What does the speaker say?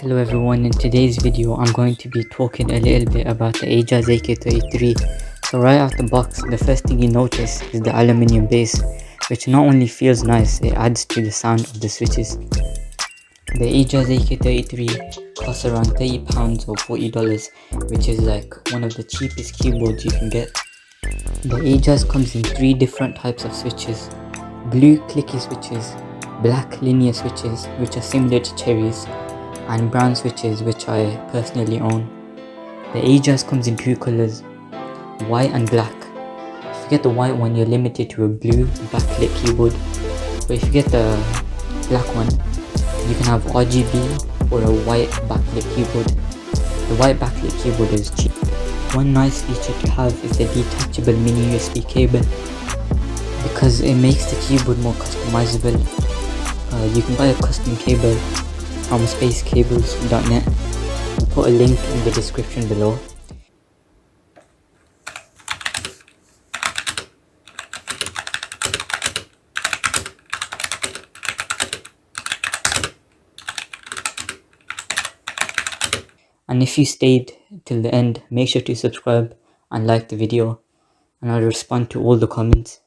Hello everyone, in today's video I'm going to be talking a little bit about the Ajazz AK33. So right out the box, the first thing you notice is the aluminium base, which not only feels nice, it adds to the sound of the switches. The Ajazz AK33 costs around £30 or $40, which is like one of the cheapest keyboards you can get. The Ajazz comes in 3 different types of switches: blue clicky switches, black linear switches which are similar to cherries, and brown switches which I personally own. The Ajazz comes in 2 colors, white and black. If you get the white one, you're limited to a blue backlit keyboard, but if you get the black one, you can have RGB or a white backlit keyboard. The white backlit keyboard is cheap. One nice feature to have is the detachable mini USB cable, because it makes the keyboard more customizable. You can buy a custom cable from spacecables.net. I'll put a link in the description below. And if you stayed till the end, make sure to subscribe and like the video, and I'll respond to all the comments.